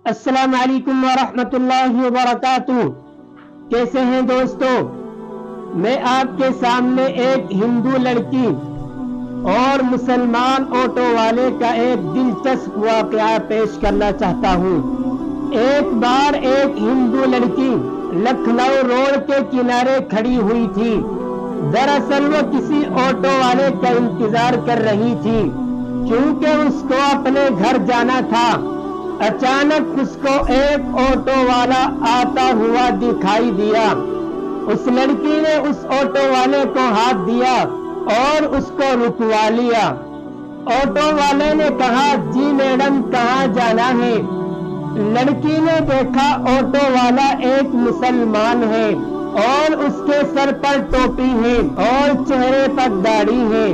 السلام علیکم ورحمۃ اللہ وبرکاتہ۔ کیسے ہیں دوستو؟ میں آپ کے سامنے ایک ہندو لڑکی اور مسلمان آٹو والے کا ایک دلچسپ واقعہ پیش کرنا چاہتا ہوں۔ ایک بار ایک ہندو لڑکی لکھنؤ روڈ کے کنارے کھڑی ہوئی تھی۔ دراصل وہ کسی آٹو والے کا انتظار کر رہی تھی کیونکہ اس کو اپنے گھر جانا تھا۔ اچانک اس کو ایک آٹو والا آتا ہوا دکھائی دیا۔ اس لڑکی نے اس آٹو والے کو ہاتھ دیا اور اس کو رکوا لیا۔ آٹو والے نے کہا، جی میڈم کہاں جانا ہے؟ لڑکی نے دیکھا آٹو والا ایک مسلمان ہے اور اس کے سر پر ٹوپی ہے اور چہرے پر داڑھی ہے۔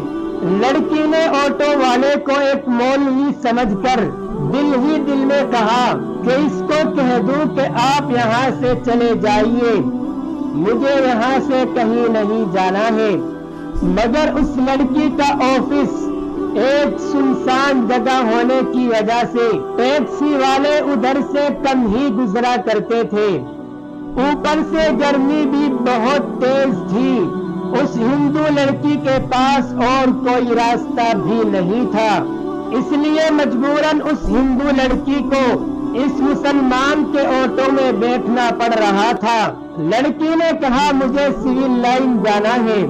لڑکی نے آٹو والے کو ایک مولوی سمجھ کر دل ہی دل میں کہا کہ اس کو کہہ دوں کہ آپ یہاں سے چلے جائیے، مجھے یہاں سے کہیں نہیں جانا ہے۔ مگر اس لڑکی کا آفس ایک سنسان جگہ ہونے کی وجہ سے ٹیکسی والے ادھر سے کم ہی گزرا کرتے تھے۔ اوپر سے گرمی بھی بہت تیز تھی۔ اس ہندو لڑکی کے پاس اور کوئی راستہ بھی نہیں تھا، اس لیے مجبوراً اس ہندو لڑکی کو اس مسلمان کے آٹو میں بیٹھنا پڑ رہا تھا۔ لڑکی نے کہا، مجھے سول لائن جانا ہے۔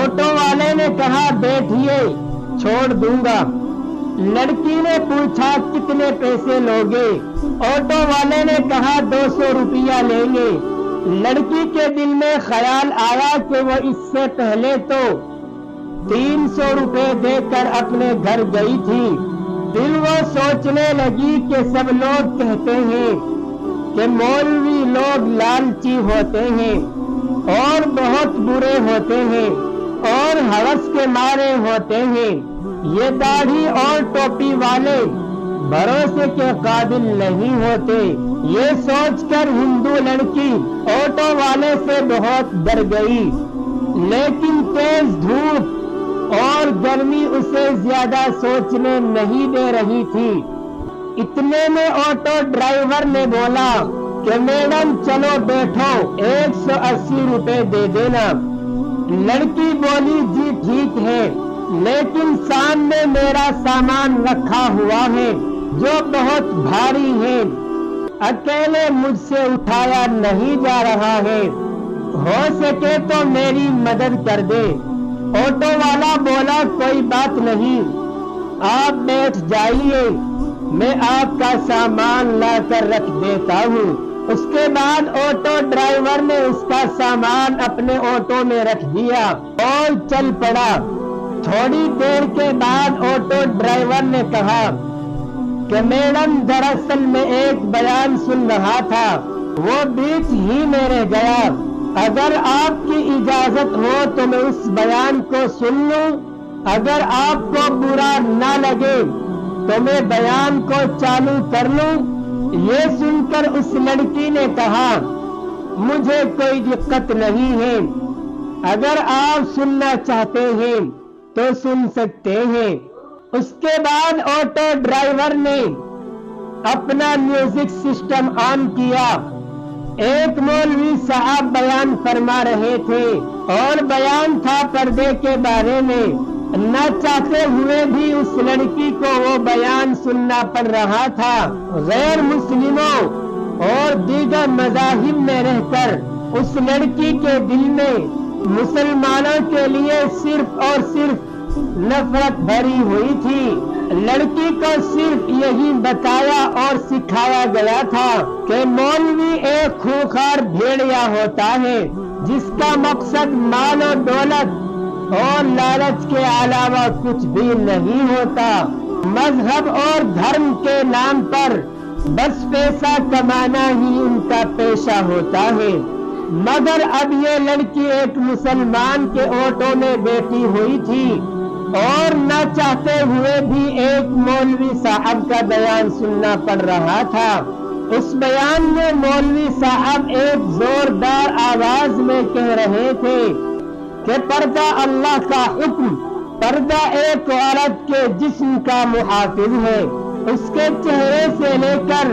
آٹو والے نے کہا، بیٹھیے، چھوڑ دوں گا۔ لڑکی نے پوچھا، کتنے پیسے لوگے؟ آٹو والے نے کہا، 200 روپیہ لیں گے۔ لڑکی کے دل میں خیال آیا کہ وہ اس سے پہلے تو 300 روپے دے کر اپنے گھر گئی تھی۔ پھر وہ سوچنے لگی کہ سب لوگ کہتے ہیں کہ مولوی لوگ لالچی ہوتے ہیں اور بہت برے ہوتے ہیں اور ہوس کے مارے ہوتے ہیں، یہ داڑھی اور ٹوپی والے بھروسے کے قابل نہیں ہوتے۔ یہ سوچ کر ہندو لڑکی آٹو والے سے بہت ڈر گئی، لیکن تیز دھوپ اور گرمی اسے زیادہ سوچنے نہیں دے رہی تھی۔ اتنے میں آٹو ڈرائیور نے بولا کہ میڈم چلو بیٹھو، 180 روپے دے دینا۔ لڑکی بولی، جی ٹھیک ہے، لیکن سامنے میرا سامان رکھا ہوا ہے جو بہت بھاری ہے، اکیلے مجھ سے اٹھایا نہیں جا رہا ہے، ہو سکے تو میری مدد کر دے۔ آٹو والا بولا، کوئی بات نہیں، آپ بیٹھ جائیے، میں آپ کا سامان لا کر رکھ دیتا ہوں۔ اس کے بعد آٹو ڈرائیور نے اس کا سامان اپنے آٹو میں رکھ دیا اور چل پڑا۔ تھوڑی دیر کے بعد آٹو ڈرائیور نے کہا کہ میڈم دراصل میں ایک بیان سن رہا تھا، وہ بیچ ہی میں رہ گیا، اگر آپ کی اجازت ہو تو میں اس بیان کو سن لوں، اگر آپ کو برا نہ لگے تو میں بیان کو چالو کر لوں۔ یہ سن کر اس لڑکی نے کہا، مجھے کوئی دقت نہیں ہے، اگر آپ سننا چاہتے ہیں تو سن سکتے ہیں۔ اس کے بعد آٹو ڈرائیور نے اپنا میوزک سسٹم آن کیا۔ ایک مولوی صاحب بیان فرما رہے تھے اور بیان تھا پردے کے بارے میں۔ نہ چاہتے ہوئے بھی اس لڑکی کو وہ بیان سننا پڑ رہا تھا۔ غیر مسلموں اور دیگر مذاہب میں رہ کر اس لڑکی کے دل میں مسلمانوں کے لیے صرف اور صرف نفرت بھری ہوئی تھی۔ لڑکی کو صرف یہی بتایا اور سکھایا گیا تھا کہ مولوی ایک خوخار بھیڑیا ہوتا ہے جس کا مقصد مال و دولت اور لالچ کے علاوہ کچھ بھی نہیں ہوتا۔ مذہب اور دھرم کے نام پر بس پیسہ کمانا ہی ان کا پیشہ ہوتا ہے۔ مگر اب یہ لڑکی ایک مسلمان کے آٹو میں بیٹھی ہوئی تھی اور نہ چاہتے ہوئے بھی ایک مولوی صاحب کا بیان سننا پڑ رہا تھا۔ اس بیان میں مولوی صاحب ایک زوردار آواز میں کہہ رہے تھے کہ پردہ اللہ کا حکم، پردہ ایک عورت کے جسم کا محافظ ہے، اس کے چہرے سے لے کر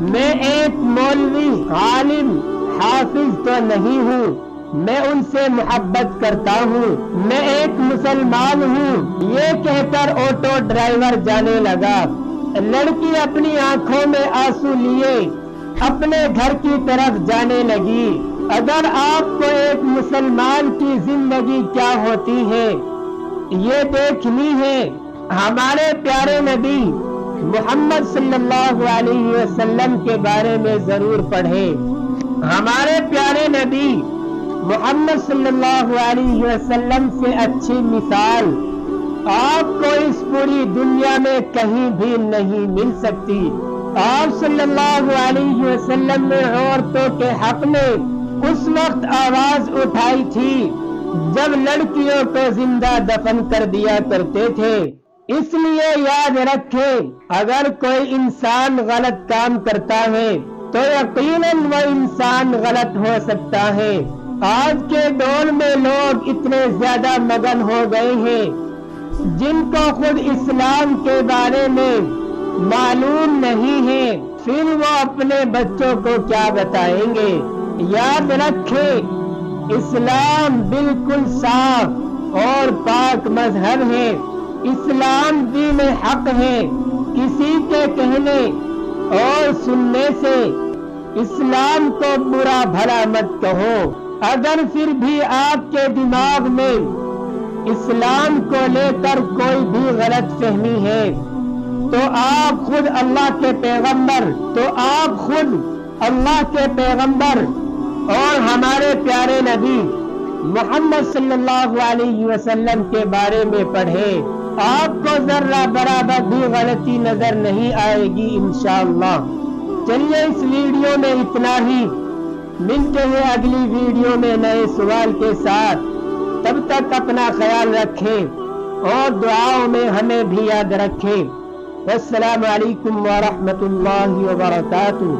میں ایک مولوی، عالم، حافظ تو نہیں ہوں، میں ان سے محبت کرتا ہوں، میں ایک مسلمان ہوں، یہ کہہ کر آٹو ڈرائیور جانے لگا۔ لڑکی اپنی آنکھوں میں آنسو لیے اپنے گھر کی طرف جانے لگی۔ اگر آپ کو ایک مسلمان کی زندگی کیا ہوتی ہے یہ دیکھنی ہے، ہمارے پیارے نبی محمد صلی اللہ علیہ وسلم کے بارے میں ضرور پڑھیں۔ ہمارے پیارے نبی محمد صلی اللہ علیہ وسلم سے اچھی مثال آپ کو اس پوری دنیا میں کہیں بھی نہیں مل سکتی۔ آپ صلی اللہ علیہ وسلم نے عورتوں کے حق میں اس وقت آواز اٹھائی تھی جب لڑکیوں کو زندہ دفن کر دیا کرتے تھے۔ اس لیے یاد رکھیں، اگر کوئی انسان غلط کام کرتا ہے تو یقیناً وہ انسان غلط ہو سکتا ہے۔ آج کے دور میں لوگ اتنے زیادہ مگن ہو گئے ہیں جن کو خود اسلام کے بارے میں معلوم نہیں ہے، پھر وہ اپنے بچوں کو کیا بتائیں گے۔ یاد رکھیں، اسلام بالکل صاف اور پاک مذہب ہے۔ اسلام دین حق ہے۔ کسی کے کہنے اور سننے سے اسلام کو برا بھلا مت کہو۔ اگر پھر بھی آپ کے دماغ میں اسلام کو لے کر کوئی بھی غلط فہمی ہے تو آپ خود اللہ کے پیغمبر اور ہمارے پیارے نبی محمد صلی اللہ علیہ وسلم کے بارے میں پڑھیں۔ آپ کو ذرہ برابر بھی غلطی نظر نہیں آئے گی انشاءاللہ۔ چلیے اس ویڈیو میں اتنا ہی، ملتے ہیں اگلی ویڈیو میں نئے سوال کے ساتھ۔ تب تک اپنا خیال رکھیں اور دعاؤں میں ہمیں بھی یاد رکھیں۔ السلام علیکم ورحمۃ اللہ وبرکاتہ۔